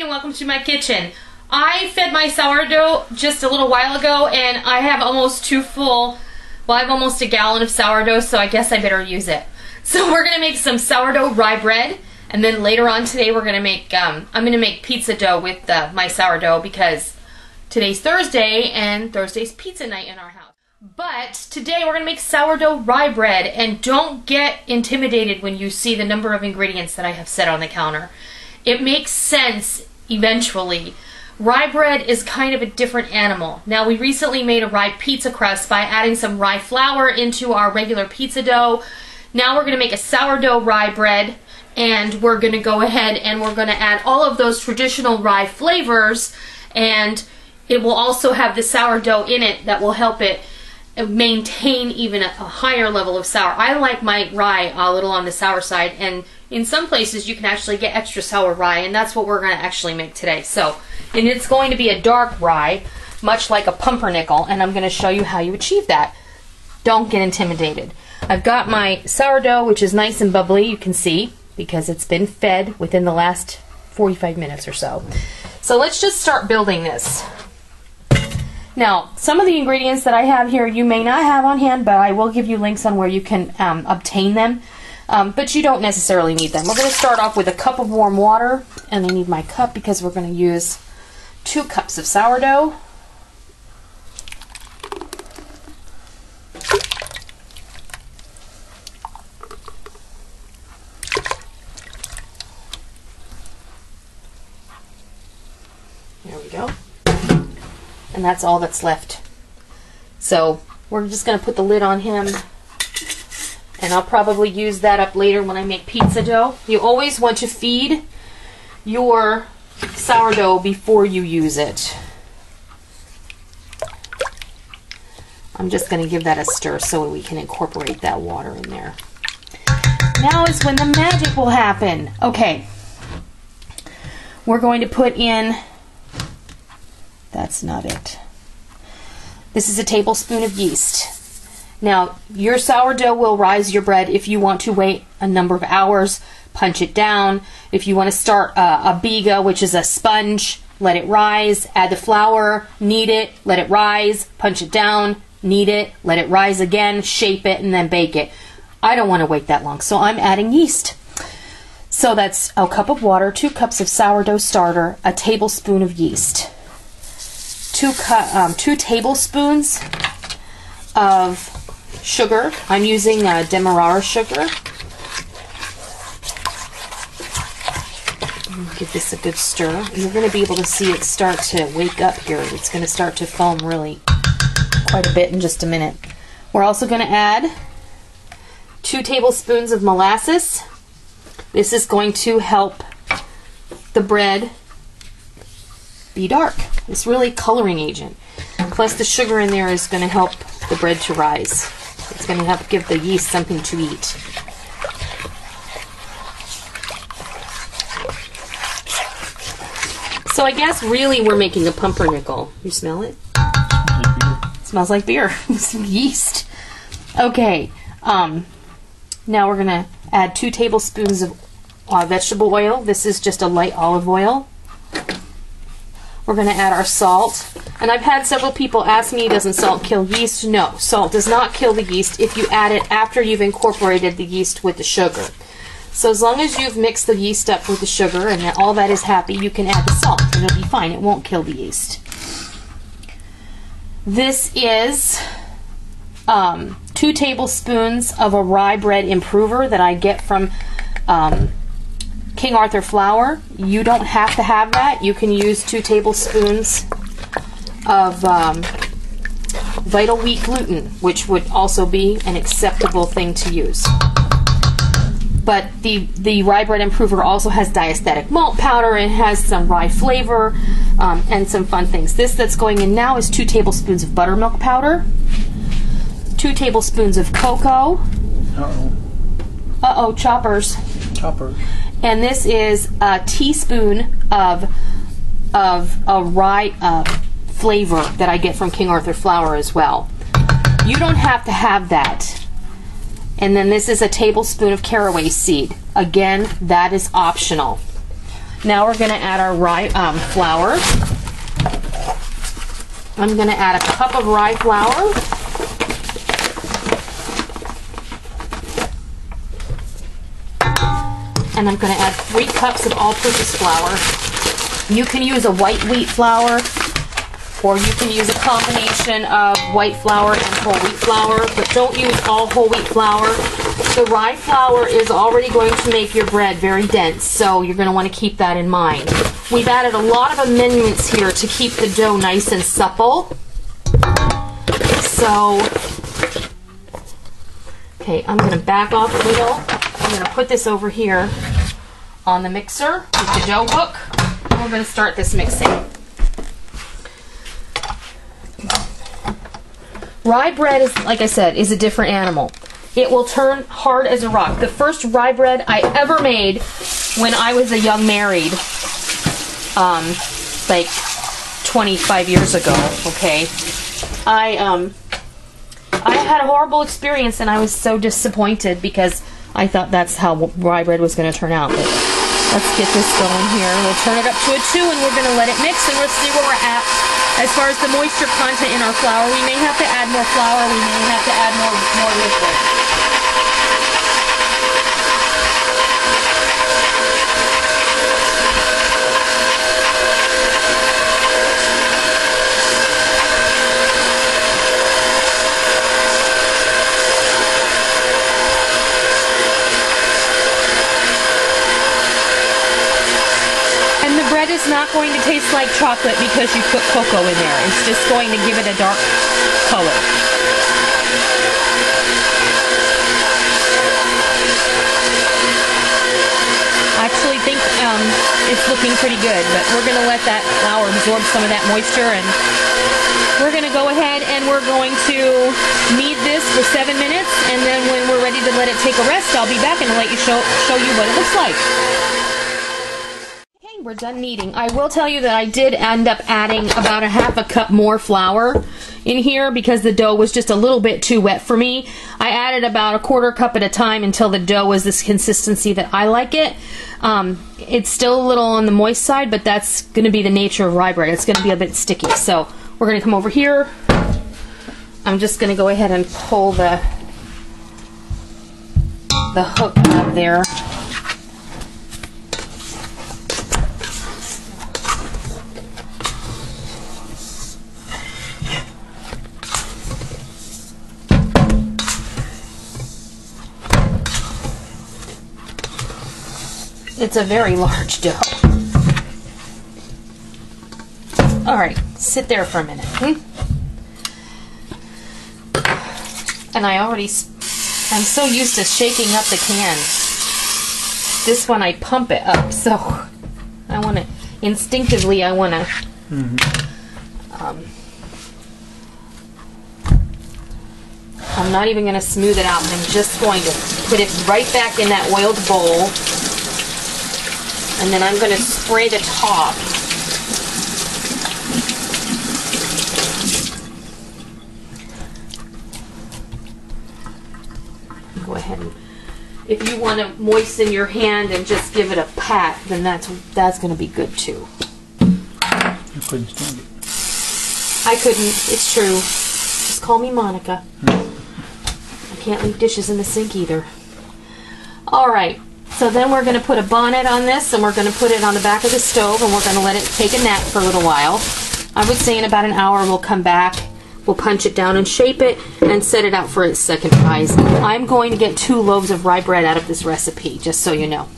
Noreen and welcome to my kitchen. I fed my sourdough just a little while ago and I have almost I have almost a gallon of sourdough, so I guess I better use it. So we're gonna make some sourdough rye bread, and then later on today we're gonna make I'm gonna make pizza dough with my sourdough because today's Thursday and Thursday's pizza night in our house. But today we're gonna make sourdough rye bread, and don't get intimidated when you see the number of ingredients that I have set on the counter. It makes sense eventually. Rye bread is kind of a different animal. Now, we recently made a rye pizza crust by adding some rye flour into our regular pizza dough. Now we're going to make a sourdough rye bread, and we're going to go ahead and we're going to add all of those traditional rye flavors, and it will also have the sourdough in it that will help it maintain even a higher level of sour. I like my rye a little on the sour side, and in some places you can actually get extra sour rye, and that's what we're going to actually make today. So, and it's going to be a dark rye, much like a pumpernickel, and I'm going to show you how you achieve that. Don't get intimidated. I've got my sourdough, which is nice and bubbly, you can see, because it's been fed within the last 45 minutes or so. So let's just start building this. Now, some of the ingredients that I have here you may not have on hand, but I will give you links on where you can obtain them. But you don't necessarily need them. We're going to start off with a cup of warm water, and I need my cup because we're going to use 2 cups of sourdough. There we go. And that's all that's left. So we're just going to put the lid on him, and I'll probably use that up later when I make pizza dough. You always want to feed your sourdough before you use it. I'm just going to give that a stir so we can incorporate that water in there. Now is when the magic will happen. Okay, we're going to put in, that's not it. This is a tablespoon of yeast. Now, your sourdough will rise your bread if you want to wait a number of hours, punch it down. If you want to start a biga, which is a sponge, let it rise, add the flour, knead it, let it rise, punch it down, knead it, let it rise again, shape it, and then bake it. I don't want to wait that long, so I'm adding yeast. So that's a cup of water, 2 cups of sourdough starter, a tablespoon of yeast, 2 tablespoons of sugar. I'm using Demerara sugar. Give this a good stir. You're going to be able to see it start to wake up here. It's going to start to foam really quite a bit in just a minute. We're also going to add 2 tablespoons of molasses. This is going to help the bread be dark. It's really coloring agent. Plus the sugar in there is going to help the bread to rise. It's going to help give the yeast something to eat. So I guess really we're making a pumpernickel. You smell it? It smells like beer. Some yeast. Okay. Now we're going to add 2 tablespoons of vegetable oil. This is just a light olive oil. We're going to add our salt. And I've had several people ask me, doesn't salt kill yeast? No, salt does not kill the yeast if you add it after you've incorporated the yeast with the sugar. So as long as you've mixed the yeast up with the sugar and that all that is happy, you can add the salt and it'll be fine. It won't kill the yeast. This is 2 tablespoons of a rye bread improver that I get from King Arthur flour. You don't have to have that. You can use 2 tablespoons of vital wheat gluten, which would also be an acceptable thing to use. But the rye bread improver also has diastatic malt powder and has some rye flavor and some fun things. This that's going in now is 2 tablespoons of buttermilk powder, 2 tablespoons of cocoa. Uh-oh, choppers. Choppers. And this is a teaspoon of a rye flavor that I get from King Arthur flour as well. You don't have to have that. And then this is a tablespoon of caraway seed. Again, that is optional. Now we're going to add our rye flour. I'm going to add a cup of rye flour. And I'm going to add 3 cups of all-purpose flour. You can use a white wheat flour, or you can use a combination of white flour and whole wheat flour, but don't use all whole wheat flour. The rye flour is already going to make your bread very dense, so you're going to want to keep that in mind. We've added a lot of amendments here to keep the dough nice and supple. So, okay, I'm going to back off a little. I'm going to put this over here on the mixer with the dough hook. And we're going to start this mixing. Rye bread is, like I said, is a different animal. It will turn hard as a rock. The first rye bread I ever made when I was a young married, like 25 years ago, okay, I had a horrible experience and I was so disappointed because I thought that's how rye bread was going to turn out. But let's get this going here. We'll turn it up to a 2 and we're going to let it mix and we'll see where we're at. As far as the moisture content in our flour, we may have to add more flour, we may have to add more liquid. It's not going to taste like chocolate because you put cocoa in there. It's just going to give it a dark color. I actually think it's looking pretty good, but we're going to let that flour absorb some of that moisture, and we're going to go ahead and we're going to knead this for 7 minutes, and then when we're ready to let it take a rest, I'll be back and let you show you what it looks like. We're done kneading. I will tell you that I did end up adding about a half a cup more flour in here because the dough was just a little bit too wet for me. I added about a 1/4 cup at a time until the dough was this consistency that I like it. It's still a little on the moist side, but that's going to be the nature of rye bread. It's going to be a bit sticky. So we're going to come over here. I'm just going to go ahead and pull the hook out of there. It's a very large dough. Alright, sit there for a minute. And I'm so used to shaking up the can. This one I pump it up, so I want to, instinctively I want to, I'm not even going to smooth it out. I'm just going to put it right back in that oiled bowl. And then I'm going to spray the top. Go ahead and, if you want to moisten your hand and just give it a pat, then that's going to be good too. I couldn't stand it. I couldn't. It's true. Just call me Monica. I can't leave dishes in the sink either. All right. So then we're going to put a bonnet on this, and we're going to put it on the back of the stove, and we're going to let it take a nap for a little while. I would say in about an hour we'll come back, we'll punch it down and shape it, and set it out for its second rise. I'm going to get 2 loaves of rye bread out of this recipe, just so you know.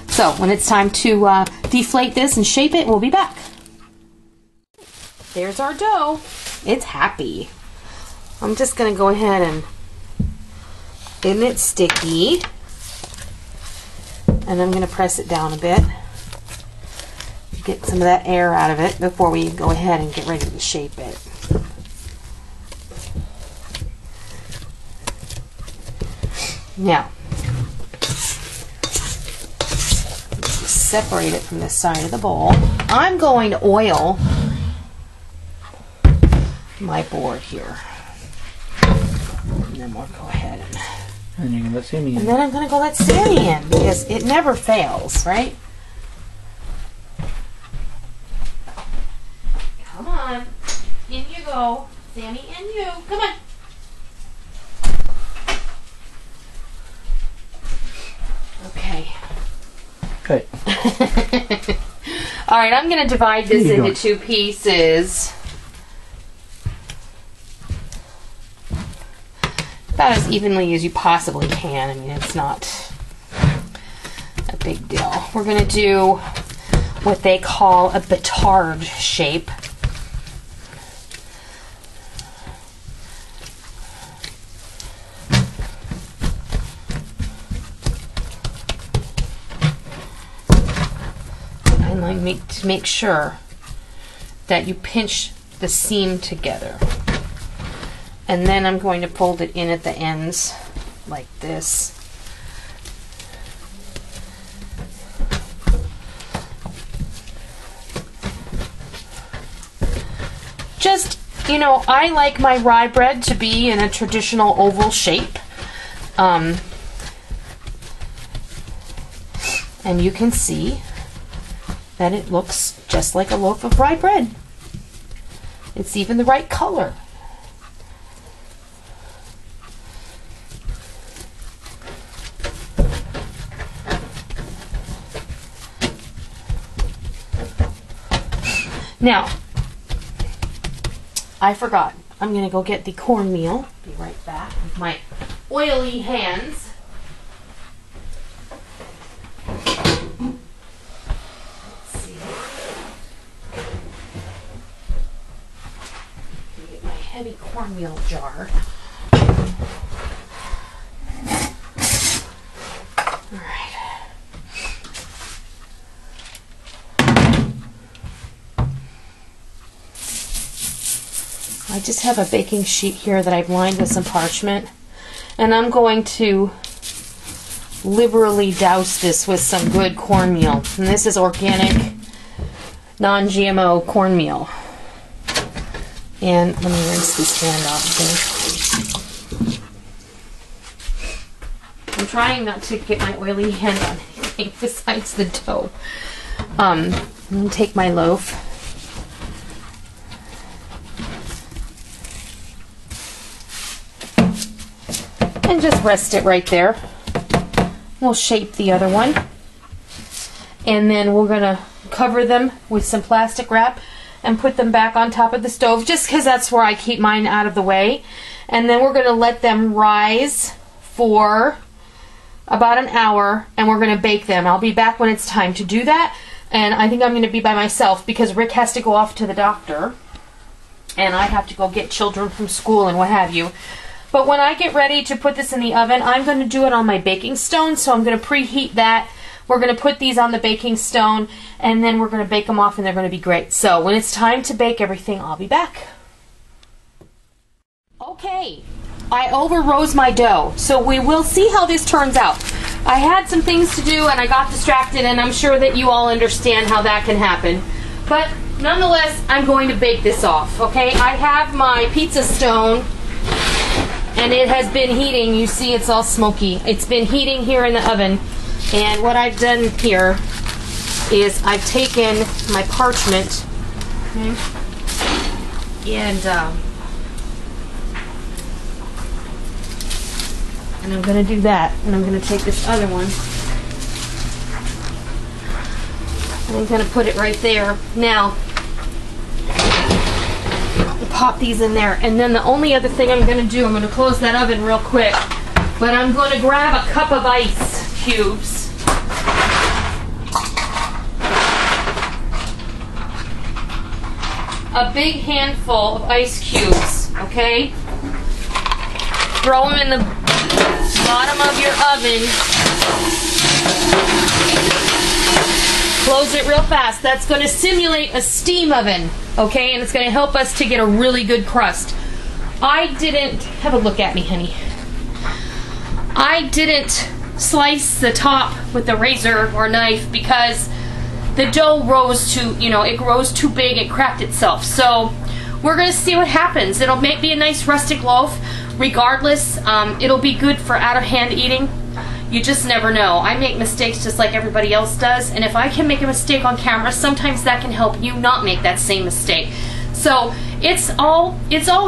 So when it's time to deflate this and shape it, we'll be back. There's our dough. It's happy. I'm just going to go ahead and, isn't it sticky? And I'm going to press it down a bit. Get some of that air out of it before we go ahead and get ready to shape it. Now, separate it from the side of the bowl. I'm going to oil my board here. And then we'll go ahead and you're gonna let Sammy in. And then I'm going to go let Sammy in because it never fails, right? on. In you go. Sammy and you. Come on. Okay. Okay. All right, I'm going to divide this into two pieces. About as evenly as you possibly can. I mean, it's not a big deal. We're going to do what they call a batard shape. To make sure that you pinch the seam together. And then I'm going to fold it in at the ends like this. Just, you know, I like my rye bread to be in a traditional oval shape. And you can see that it looks just like a loaf of rye bread. It's even the right color. Now, I forgot. I'm going to go get the cornmeal. Be right back with my oily hands. Heavy cornmeal jar. All right. I just have a baking sheet here that I've lined with some parchment, and I'm going to liberally douse this with some good cornmeal. And this is organic, non-GMO cornmeal. And let me rinse this hand off here. I'm trying not to get my oily hand on anything besides the dough. I'm going to take my loaf. And just rest it right there. We'll shape the other one. And then we're going to cover them with some plastic wrap and put them back on top of the stove, just because that's where I keep mine out of the way. And then we're going to let them rise for about an hour, and we're going to bake them. I'll be back when it's time to do that, and I think I'm going to be by myself because Rick has to go off to the doctor, and I have to go get children from school and what have you. But when I get ready to put this in the oven, I'm going to do it on my baking stone, so I'm going to preheat that. We're going to put these on the baking stone, and then we're going to bake them off, and they're going to be great. So when it's time to bake everything, I'll be back. Okay, I over-rose my dough, so we will see how this turns out. I had some things to do, and I got distracted, and I'm sure that you all understand how that can happen. But nonetheless, I'm going to bake this off, okay? I have my pizza stone, and it has been heating. You see it's all smoky. It's been heating here in the oven. And what I've done here is I've taken my parchment, okay, and I'm going to do that. And I'm going to take this other one, and I'm going to put it right there. Now, I'll pop these in there. And then the only other thing I'm going to do, I'm going to close that oven real quick, but I'm going to grab a cup of ice cubes. A big handful of ice cubes, okay? Throw them in the bottom of your oven. Close it real fast. That's going to simulate a steam oven, okay? And it's going to help us to get a really good crust. I didn't, have a look at me, honey. I didn't slice the top with a razor or knife because the dough rose too, it rose too big, it cracked itself. So we're going to see what happens. It'll be a nice rustic loaf. Regardless, it'll be good for out-of-hand eating. You just never know. I make mistakes just like everybody else does, and if I can make a mistake on camera, sometimes that can help you not make that same mistake. So it's all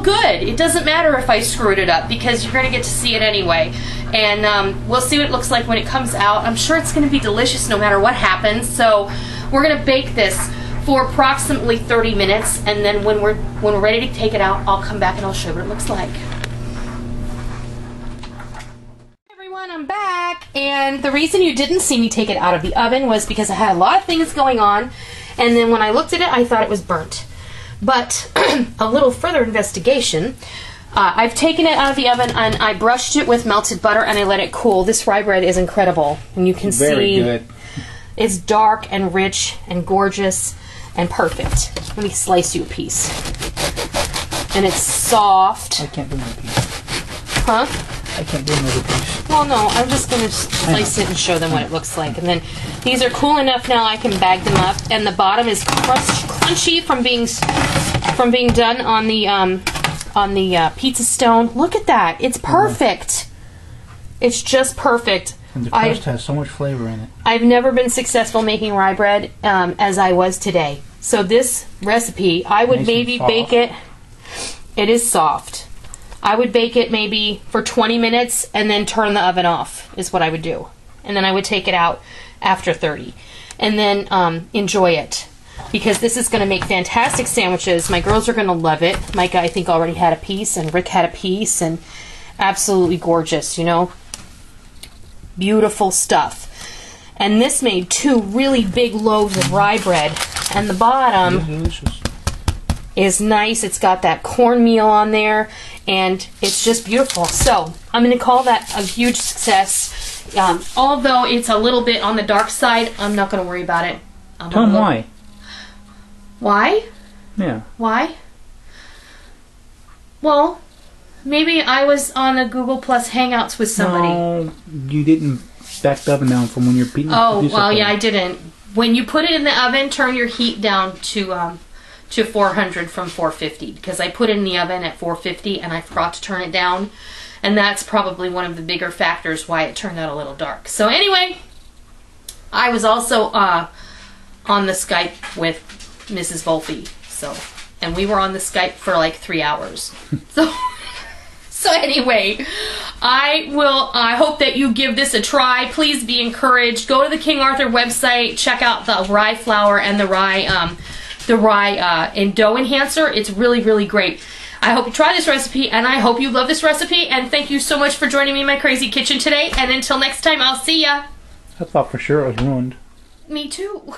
good. It doesn't matter if I screwed it up because you're going to get to see it anyway. And we'll see what it looks like when it comes out. I'm sure it's going to be delicious no matter what happens. So we're going to bake this for approximately 30 minutes, and then when we're ready to take it out, I'll come back and I'll show you what it looks like. I'm back, and the reason you didn't see me take it out of the oven was because I had a lot of things going on, and then when I looked at it I thought it was burnt. But a little further investigation, I've taken it out of the oven and I brushed it with melted butter and I let it cool. This rye bread is incredible, and you can Very see good. It's dark and rich and gorgeous and perfect. Let me slice you a piece. And it's soft. I can't do another piece. Huh? I can't do another piece. Well, no, I'm just going to slice it and show them what it looks like. And then these are cool enough now I can bag them up. And the bottom is crunchy from being done on the pizza stone. Look at that. It's perfect. It's just perfect. And the crust has so much flavor in it. I've never been successful making rye bread as I was today. So this recipe, I would maybe bake it. It is soft. I would bake it maybe for 20 minutes and then turn the oven off is what I would do. And then I would take it out after 30. And then enjoy it. Because this is going to make fantastic sandwiches. My girls are going to love it. Micah, I think, already had a piece, and Rick had a piece, and absolutely gorgeous, you know. Beautiful stuff. And this made 2 really big loaves of rye bread. And the bottom is nice. It's got that cornmeal on there. And it's just beautiful. So I'm going to call that a huge success. Although it's a little bit on the dark side, I'm not going to worry about it. Tell them why. Why? Yeah. Why? Well, maybe I was on the Google Plus Hangouts with somebody. No, you didn't back the oven down from when you're beating. Oh, well, yeah, I didn't. When you put it in the oven, turn your heat down to 400 from 450, because I put it in the oven at 450 and I forgot to turn it down, and that's probably one of the bigger factors why it turned out a little dark. So anyway, I was also on the Skype with Mrs. Volpe, and we were on the Skype for like 3 hours. So anyway, I hope that you give this a try. Please be encouraged. Go to the King Arthur website, check out the rye flour and the rye and dough enhancer. It's really, really great. I hope you try this recipe, and I hope you love this recipe, and thank you so much for joining me in my crazy kitchen today, and until next time, I'll see ya. I thought for sure it was ruined. Me too.